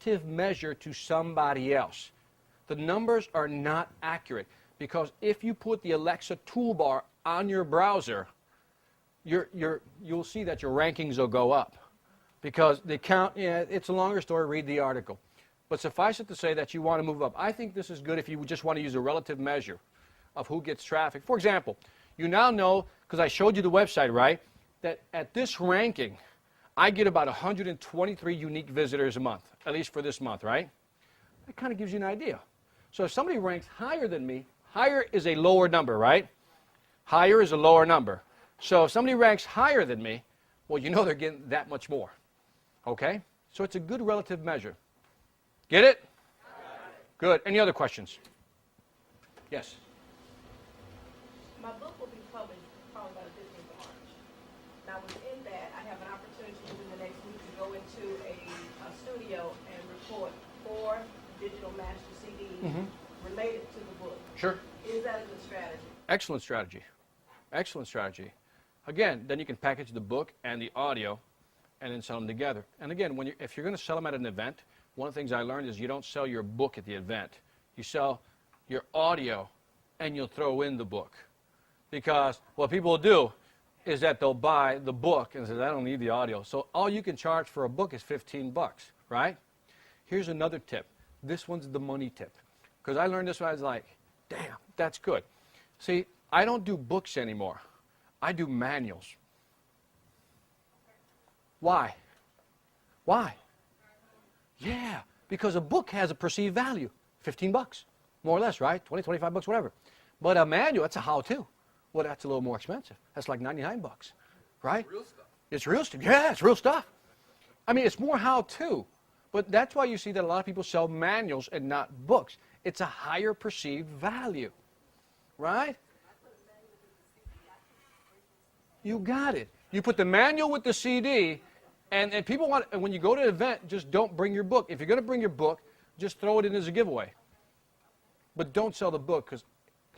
relative measure to somebody else. The numbers are not accurate because if you put the Alexa toolbar on your browser, you'll see that your rankings will go up because they count. Yeah, it's a longer story. Read the article. But suffice it to say that you want to move up. I think this is good if you just want to use a relative measure of who gets traffic. For example, you now know, because I showed you the website, right, that at this ranking, I get about 123 unique visitors a month, at least for this month, right? That kind of gives you an idea. So if somebody ranks higher than me, higher is a lower number, right? Higher is a lower number. So if somebody ranks higher than me, well, you know they're getting that much more. Okay? So it's a good relative measure. Get it? Good. Any other questions? Yes? My book will be published probably by the 15th of March. Now within that, I have an opportunity within the next week to go into a studio and record 4 digital master CDs related to the book. Sure. Is that a good strategy? Excellent strategy. Excellent strategy. Again, then you can package the book and the audio and then sell them together. And again, if you're going to sell them at an event, one of the things I learned is you don't sell your book at the event. You sell your audio and you'll throw in the book. Because what people will do is that they'll buy the book and say, I don't need the audio. So all you can charge for a book is $15, right? Here's another tip. This one's the money tip. Because I learned this when I was like, damn, that's good. See, I don't do books anymore. I do manuals. Why? Why? Yeah, because a book has a perceived value, $15, more or less, right? 20, 25 bucks, whatever. But a manual, that's a how-to. Well, that's a little more expensive. That's like 99 bucks, right? Real stuff. It's real stuff. Yeah, it's real stuff. I mean, it's more how-to. But that's why you see that a lot of people sell manuals and not books. It's a higher perceived value, right? You got it. You put the manual with the CD, and people want, and when you go to an event, just don't bring your book. If you're going to bring your book, just throw it in as a giveaway. But don't sell the book, because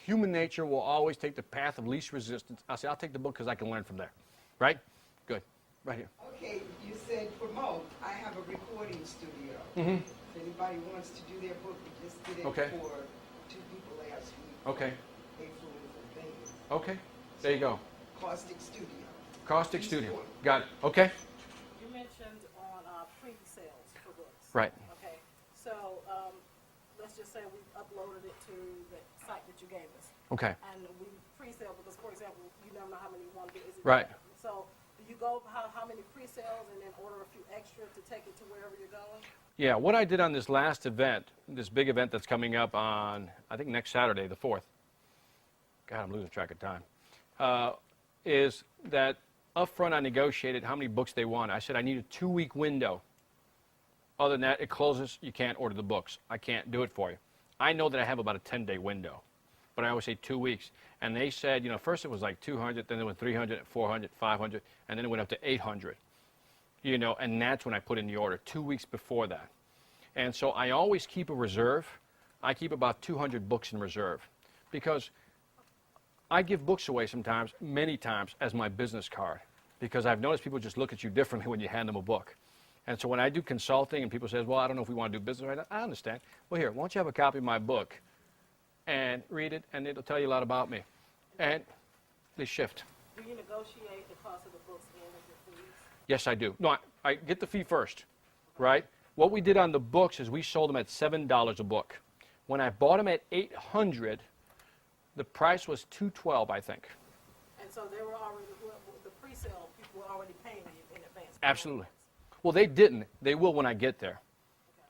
human nature will always take the path of least resistance. I'll say, I'll take the book because I can learn from there. Right? Good. Right here. Okay, you said promote. I have a recording studio. Mm-hmm. If anybody wants to do their book, we just did it Okay. for 2 people last week. Okay. They flew in from Vegas. Okay. There you go. Caustic Studio. Caustic East Studio. Point. Got it. Okay. You mentioned on pre-sales for books. Right. Okay. So let's just say we uploaded it to the site that you gave us. Okay. And we pre-sale because, for example, you never know how many you want to do. Right. So do you go how many pre-sales and then order a few extra to take it to wherever you're going? Yeah, what I did on this last event, this big event that's coming up on, I think next Saturday, the 4th. God, I'm losing track of time. Is that up front I negotiated how many books they want. I said I need a 2-week window. Other than that, it closes, you can't order the books. I can't do it for you. I know that I have about a 10-day window, but I always say 2 weeks. And they said, you know, first it was like 200, then it went 300, 400, 500, and then it went up to 800. You know, and that's when I put in the order, 2 weeks before that. And so I always keep a reserve. I keep about 200 books in reserve because I give books away sometimes, many times, as my business card because I've noticed people just look at you differently when you hand them a book. And so when I do consulting and people say, well, I don't know if we want to do business right now, I understand. Well, here, why don't you have a copy of my book and read it, and it'll tell you a lot about me. And they shift. Do you negotiate the cost of the books in with your fees? Yes, I do. No, I get the fee first, right? What we did on the books is we sold them at $7 a book. When I bought them at $800, the price was $212, I think. And so they were already, the pre-sale people were already paying you in advance. Absolutely. Well, they didn't. They will when I get there.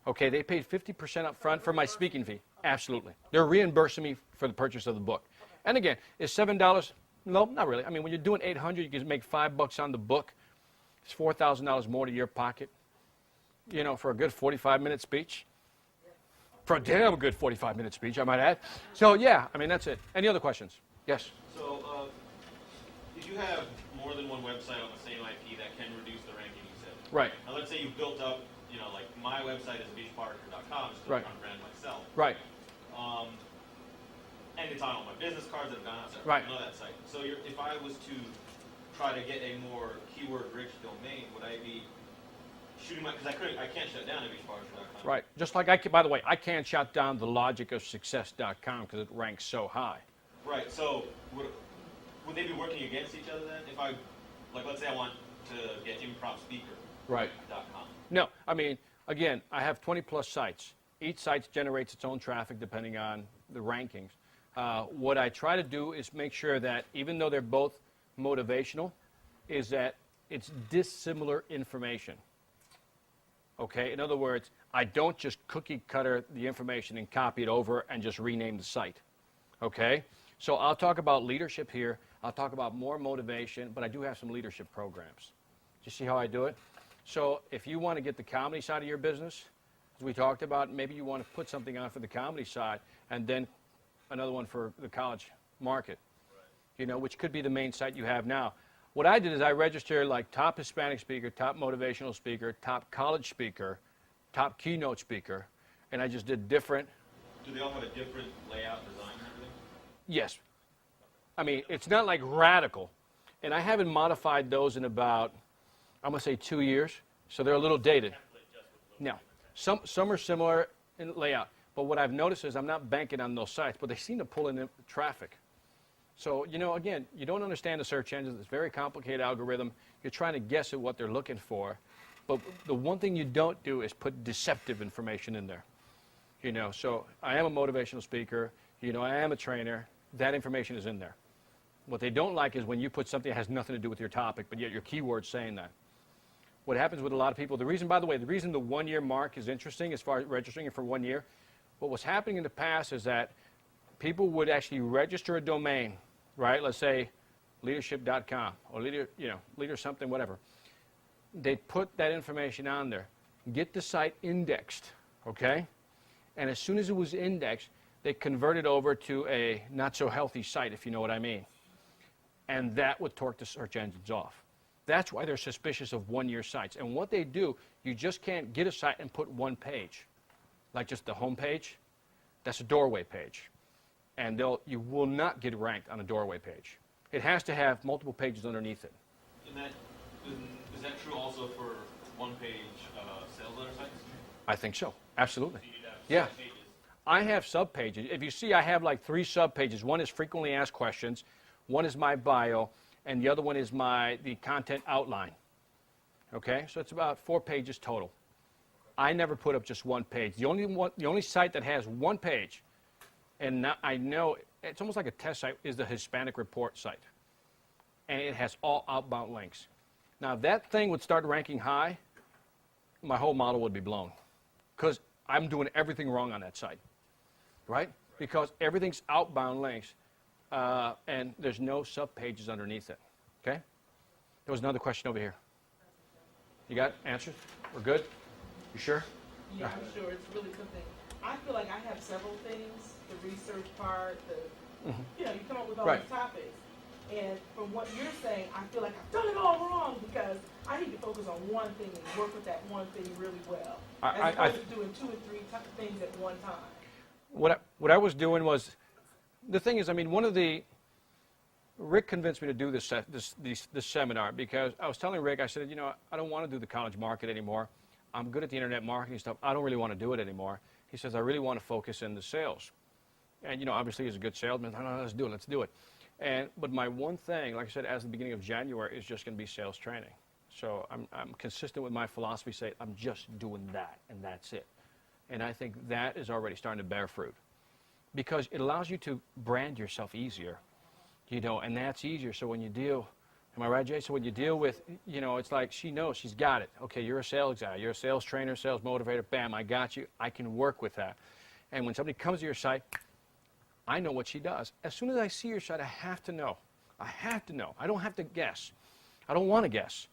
Okay, they paid 50% up front for my speaking fee. Absolutely. They're reimbursing me for the purchase of the book. And again, is $7? No, not really. I mean, when you're doing $800, you can make $5 on the book. It's $4,000 more to your pocket, you know, for a good 45-minute speech. For a damn good 45-minute speech, I might add. So, yeah, I mean, that's it. Any other questions? Yes? So, if you have more than one website on the same IP, that can reduce the ranking you said. Right. Now, let's say you built up, you know, like my website is beachparker.com, just to Right. brand myself. Right. And it's on all my business cards that have gone out, so Right. I know that site. So if I was to try to get a more keyword-rich domain, would I be shooting my, because I can't shut down imagefurniture.com. Right. Just like by the way, I can't shut down the logicofsuccess.com because it ranks so high. Right. So would they be working against each other then? If I, like, let's say I want to get improvspeaker.com. Right. No, I mean, again, I have 20 plus sites. Each site generates its own traffic depending on the rankings. What I try to do is make sure that even though they're both motivational, is that it's dissimilar information. Okay, in other words, I don't just cookie cutter the information and copy it over and just rename the site. Okay, so I'll talk about leadership here. I'll talk about more motivation, but I do have some leadership programs. Do you see how I do it? So if you want to get the comedy side of your business, as we talked about, maybe you want to put something on for the comedy side and then another one for the college market, you know, which could be the main site you have now. What I did is I registered like top Hispanic speaker, top motivational speaker, top college speaker, top keynote speaker, and I just did different. Do they all have a different layout, design, and everything? Yes. I mean, it's not like radical. And I haven't modified those in about, I'm going to say 2 years, so they're a little dated. No. Some are similar in layout, but what I've noticed is I'm not banking on those sites, but they seem to pull in traffic. So, you know, again, you don't understand the search engines. It's a very complicated algorithm. You're trying to guess at what they're looking for. But the one thing you don't do is put deceptive information in there. You know, so I am a motivational speaker. You know, I am a trainer. That information is in there. What they don't like is when you put something that has nothing to do with your topic, but yet your keyword's saying that. What happens with a lot of people, the reason, by the way, the reason the 1 year mark is interesting as far as registering it for 1 year, what was happening in the past is that people would actually register a domain, right? Let's say leadership.com or leader something, whatever. They'd put that information on there, get the site indexed, okay? And as soon as it was indexed, they convert it over to a not so healthy site, if you know what I mean. And that would torque the search engines off. That's why they're suspicious of 1 year sites. And what they do, you just can't get a site and put one page, like just the home page. That's a doorway page. And you will not get ranked on a doorway page. It has to have multiple pages underneath it. And is that true also for one-page sales letter sites? I think so. Absolutely. So you'd have Yeah. pages. I have sub-pages. If you see, I have like 3 sub-pages. One is frequently asked questions. One is my bio. And the other one is the content outline. Okay? So it's about 4 pages total. I never put up just one page. The only site that has one page, and now I know it's almost like a test site, is the Hispanic Report site. And it has all outbound links. Now, if that thing would start ranking high, my whole model would be blown. Because I'm doing everything wrong on that site. Right? Because everything's outbound links. And there's no sub-pages underneath it. Okay? There was another question over here. You got answers? We're good? You sure? Yeah, I'm sure. It's really something. I feel like I have several things, the research part, you come up with all Right. these topics. And from what you're saying, I feel like I've done it all wrong because I need to focus on one thing and work with that one thing really well. As opposed to doing 2 or 3 things at one time. What I was doing was, the thing is, I mean, Rick convinced me to do this seminar because I was telling Rick, I said, I don't want to do the college market anymore. I'm good at the internet marketing stuff. I don't really want to do it anymore. He says, I really want to focus in the sales. And, obviously he's a good salesman. No, let's do it. But my one thing, like I said, as the beginning of January, is just going to be sales training. So I'm consistent with my philosophy, say I'm just doing that, and that's it. And I think that is already starting to bear fruit because it allows you to brand yourself easier, and that's easier. So when you deal, am I right, Jay? So when you deal with, it's like she knows, she's got it. Okay, you're a sales guy, you're a sales trainer, sales motivator, bam, I got you. I can work with that. And when somebody comes to your site, I know what she does. As soon as I see your site, I have to know. I don't have to guess. I don't want to guess.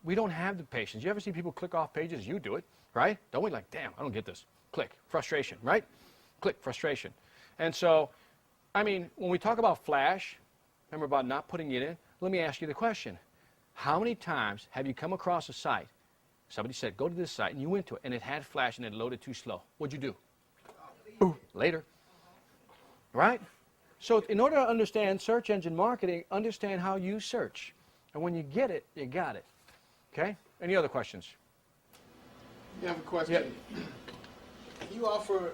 We don't have the patience. You ever see people click off pages? You do it, right? Don't we? Like, damn, I don't get this. Click, frustration, right? Click, frustration. And so, I mean, when we talk about flash, remember about not putting it in, let me ask you the question. How many times have you come across a site, somebody said, go to this site, and you went to it, and it had flash and it loaded too slow? What'd you do? Boom, later. Right? So in order to understand search engine marketing, understand how you search. And when you get it, you got it. Okay? Any other questions? You have a question? You offer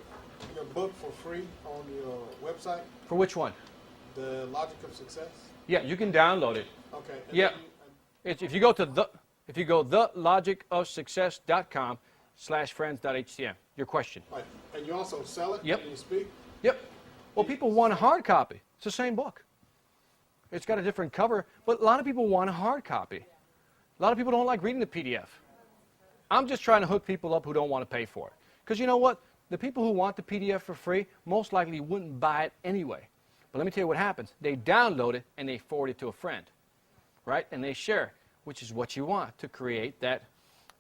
your book for free on your website, For which one? The Logic of Success? Yeah, you can download it. Okay. And Yeah. then It's, if you go thelogicofsuccess.com/friends.htm. Your question. right. And you also sell it Yep. when you speak? Yep. Well, people want a hard copy. It's the same book. It's got a different cover, but a lot of people want a hard copy. A lot of people don't like reading the PDF. I'm just trying to hook people up who don't want to pay for it. Because you know what? The people who want the PDF for free most likely wouldn't buy it anyway. But let me tell you what happens. They download it and they forward it to a friend, right? And they share, which is what you want to create that.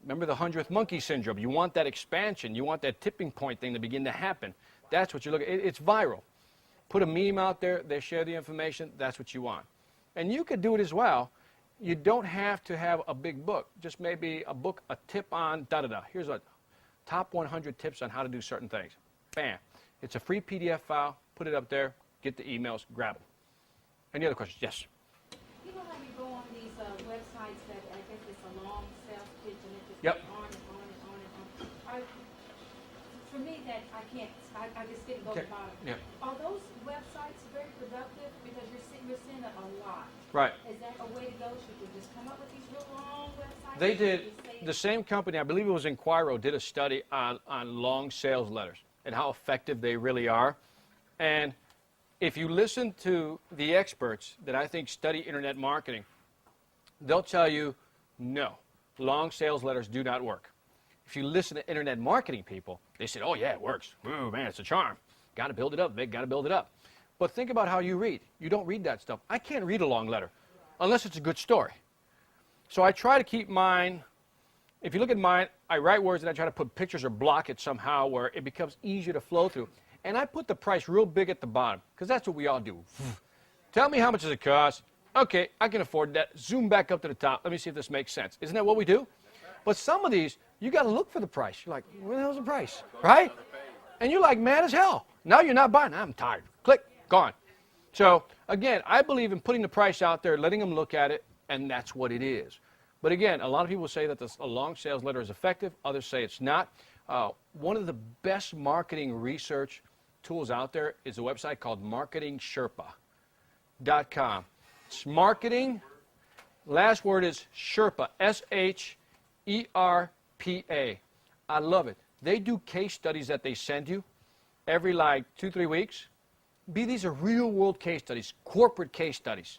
Remember the 100th monkey syndrome. You want that expansion. You want that tipping point thing to begin to happen. That's what you're looking at. It's viral. Put a meme out there. They share the information. That's what you want. And you could do it as well. You don't have to have a big book. Just maybe a book, a tip on da-da-da. Here's a top 100 tips on how to do certain things. Bam. It's a free PDF file. Put it up there. Get the emails. Grab them. Any other questions? Yes. You know how you go on these websites that I guess it's a long sales pitch and it just Yep. goes on and on and on and on. For me, that I can't. I just didn't go to Okay. the bottom. Yeah. Are those websites very productive because you're seeing a lot? Right. Is that a way to go? Should we just come up with these real long websites? They Or should we did, just say- the same company, I believe it was Inquiro, did a study on long sales letters and how effective they really are. And if you listen to the experts that I think study internet marketing, they'll tell you, no, long sales letters do not work. If you listen to internet marketing people, they say, oh yeah, it works. Ooh, man, it's a charm. Got to build it up, Vic, got to build it up. But think about how you read. You don't read that stuff. I can't read a long letter unless it's a good story. So I try to keep mine, if you look at mine, I write words and I try to put pictures or block it somehow where it becomes easier to flow through. And I put the price real big at the bottom because that's what we all do. Tell me how much does it cost? Okay, I can afford that. Zoom back up to the top. Let me see if this makes sense. Isn't that what we do? But some of these, you got to look for the price. You're like, where the hell's the price? Right? And you're like mad as hell. Now you're not buying. I'm tired. Click, gone. So again, I believe in putting the price out there, letting them look at it, and that's what it is. But again, a lot of people say that a long sales letter is effective. Others say it's not. One of the best marketing research tools out there is a website called marketingsherpa.com. It's marketing. Last word is Sherpa, S-H-E-R-P-A. I love it. They do case studies that they send you every like 2-3 weeks. These are real world case studies, corporate case studies.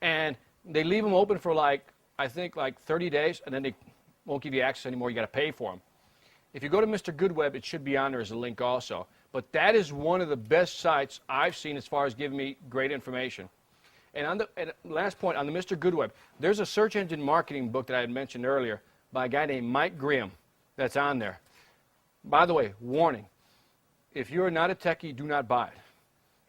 And they leave them open for like, I think like 30 days, and then they won't give you access anymore. You got to pay for them. If you go to Mr. Goodweb, it should be on there as a link also. But that is one of the best sites I've seen as far as giving me great information. And last point, on the Mr. Goodweb, there's a search engine marketing book that I had mentioned earlier by a guy named Mike Grimm that's on there. By the way, warning, if you're not a techie, do not buy it.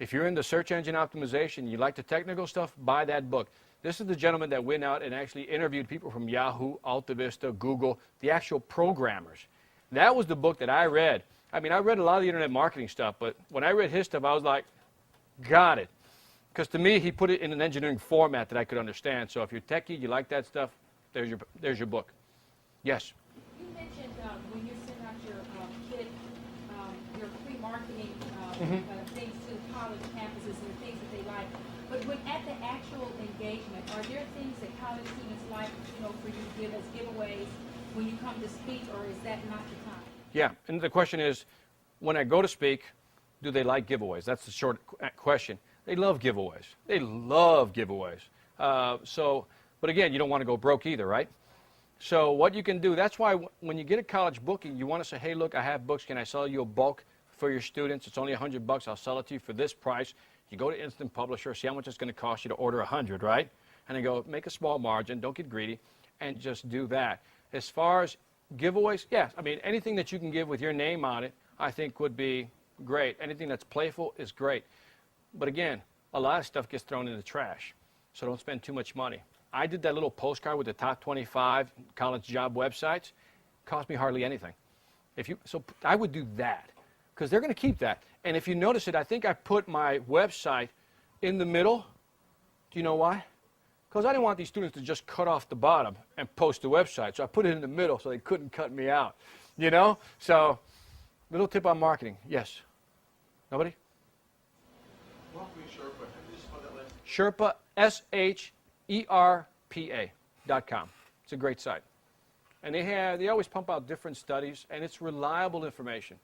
If you're into search engine optimization, you like the technical stuff, buy that book. This is the gentleman that went out and actually interviewed people from Yahoo, AltaVista, Google, the actual programmers. That was the book that I read. I mean, I read a lot of the internet marketing stuff, but when I read his stuff, I was like, got it. Because to me, he put it in an engineering format that I could understand. So if you're techie, you like that stuff, there's your book. Yes? You mentioned when you send out your kit, your pre-marketing things to college campuses and the things that they like. But when at the actual engagement, are there things that college students like, for you to give as giveaways when you come to speak, or is that not the time? Yeah, and the question is, when I go to speak, do they like giveaways? That's the short question. They love giveaways. They love giveaways. But again, you don't want to go broke either, right? So what you can do, that's why when you get a college booking, you want to say, hey, look, I have books. Can I sell you a bulk for your students? It's only $100. I'll sell it to you for this price. You go to Instant Publisher, see how much it's going to cost you to order 100, right? And then go, make a small margin, don't get greedy, and just do that. As far as giveaways, yes, I mean, anything that you can give with your name on it, I think would be great. Anything that's playful is great. But again, a lot of stuff gets thrown in the trash, so don't spend too much money. I did that little postcard with the top 25 college job websites. It cost me hardly anything. So I would do that, because they're going to keep that. And if you notice it, I think I put my website in the middle. Do you know why? Because I didn't want these students to just cut off the bottom and post the website. So I put it in the middle so they couldn't cut me out. You know? So, little tip on marketing. Yes. Nobody? Walk me Sherpa. How do you spell that last? Sherpa, SHERPA.com. It's a great site. And they always pump out different studies, and it's reliable information.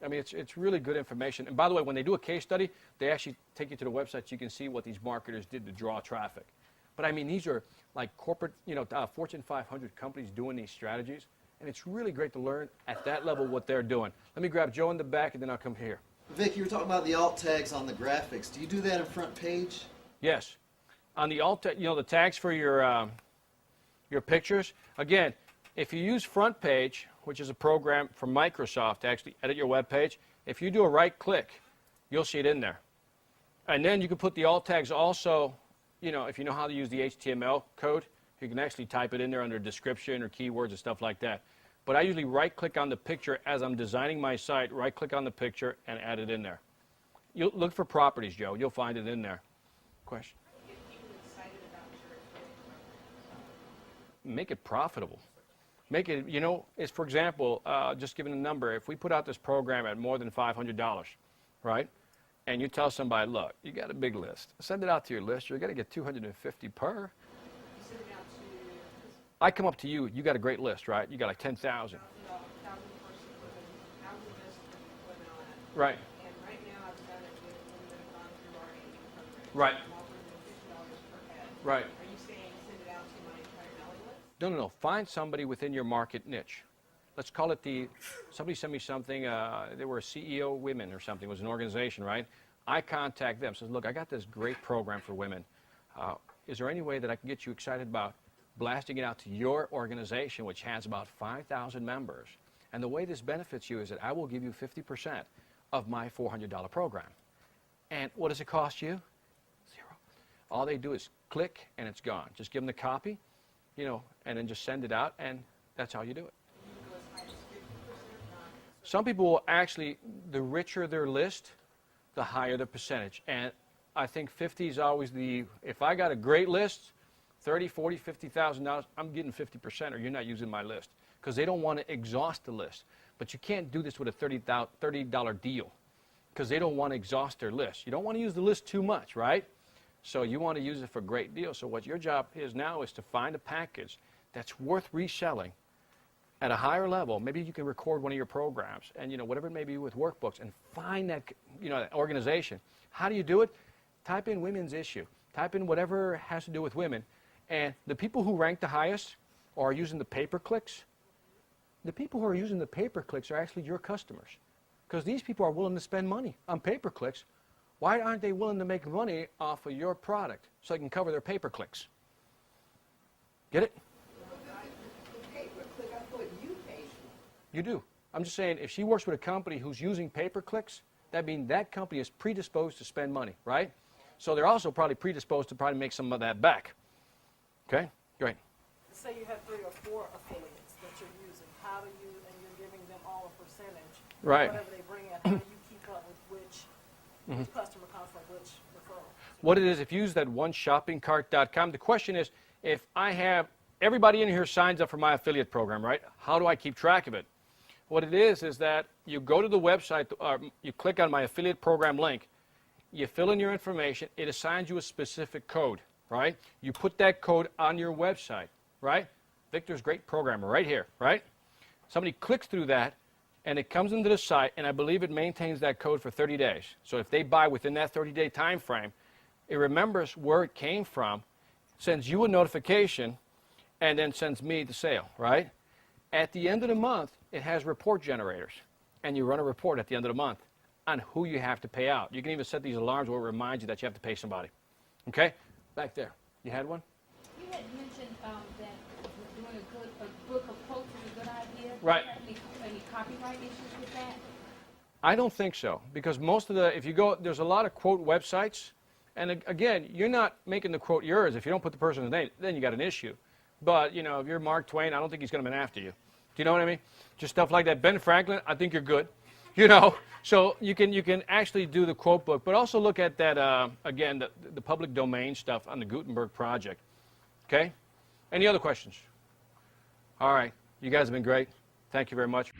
I mean, it's really good information. And by the way, when they do a case study, they actually take you to the website so you can see what these marketers did to draw traffic. But I mean, these are like corporate, Fortune 500 companies doing these strategies, and it's really great to learn at that level what they're doing. Let me grab Joe in the back, and then I'll come here. Vic, you were talking about the alt tags on the graphics. Do you do that in front page? Yes. On the alt, the tags for your pictures, again, if you use Front Page, which is a program from Microsoft to actually edit your web page, if you do a right click, you'll see it in there. And then you can put the alt tags also, if you know how to use the HTML code, you can actually type it in there under description or keywords and stuff like that. But I usually right click on the picture as I'm designing my site, right click on the picture and add it in there. You'll look for properties, Joe. You'll find it in there. Question? Get people excited about your Make it profitable. Make it, it's for example, just giving a number, if we put out this program at more than $500, right? And you tell somebody, look, you got a big list. Send it out to your list. You're going to get 250 per. You send it out to I come up to you. You got a great list, right? You got like 10,000. 1,000 person women, 1,000 list women on it. Right. And right now I've done it with women that have gone through our aging program. Right. I'm offering them $50 per head. Right. Are you saying send it out to my entire mailing list? No. Find somebody within your market niche. Let's call it somebody sent me something, they were a CEO women or something, it was an organization, right? I contact them, says, look, I got this great program for women. Is there any way that I can get you excited about blasting it out to your organization, which has about 5,000 members? And the way this benefits you is that I will give you 50% of my $400 program. And what does it cost you? Zero. All they do is click and it's gone. Just give them the copy, and then just send it out, and that's how you do it. Some people will actually, the richer their list, the higher the percentage. And I think 50 is always if I got a great list, 30, 40, $50,000, I'm getting 50% or you're not using my list. Because they don't want to exhaust the list. But you can't do this with a $30 deal. Because they don't want to exhaust their list. You don't want to use the list too much, right? So you want to use it for a great deal. So what your job is now is to find a package that's worth reselling at a higher level. Maybe you can record one of your programs and whatever it may be with workbooks and find that that organization. How do you do it? Type in women's issue. Type in whatever has to do with women, and the people who rank the highest or are using the pay-per-clicks, the people who are using the pay-per-clicks are actually your customers, because these people are willing to spend money on pay-per-clicks. Why aren't they willing to make money off of your product so they can cover their pay-per-clicks? Get it? You do. I'm just saying, if she works with a company who's using pay-per-clicks, that means that company is predisposed to spend money, right? So they're also probably predisposed to probably make some of that back. Okay? Great. Say you have 3 or 4 affiliates that you're using. How do you, and you're giving them all a percentage, right, whatever they bring in, how do you keep up with which customer comes from which referral? What it is, if you use that oneshoppingcart.com, the question is, if I have, everybody in here signs up for my affiliate program, right? How do I keep track of it? What it is that you go to the website, you click on my affiliate program link, you fill in your information, it assigns you a specific code, right? You put that code on your website, right? Victor's great programmer right here, right? Somebody clicks through that, and it comes into the site, and I believe it maintains that code for 30 days. So if they buy within that 30-day time frame, it remembers where it came from, sends you a notification, and then sends me the sale, right? At the end of the month, it has report generators, and you run a report at the end of the month on who you have to pay out. You can even set these alarms where it reminds you that you have to pay somebody. Okay? Back there. You had one? You had mentioned that doing a book of quotes is a good idea. Right. Any copyright issues with that? I don't think so, because most of if you go, there's a lot of quote websites, and again, you're not making the quote yours. If you don't put the person's name, then you got an issue. But, if you're Mark Twain, I don't think he's going to be after you. Do you know what I mean? Just stuff like that. Ben Franklin, I think you're good. So you can actually do the quote book, but also look at that, again, the public domain stuff on the Gutenberg project. Okay? Any other questions? All right. You guys have been great. Thank you very much.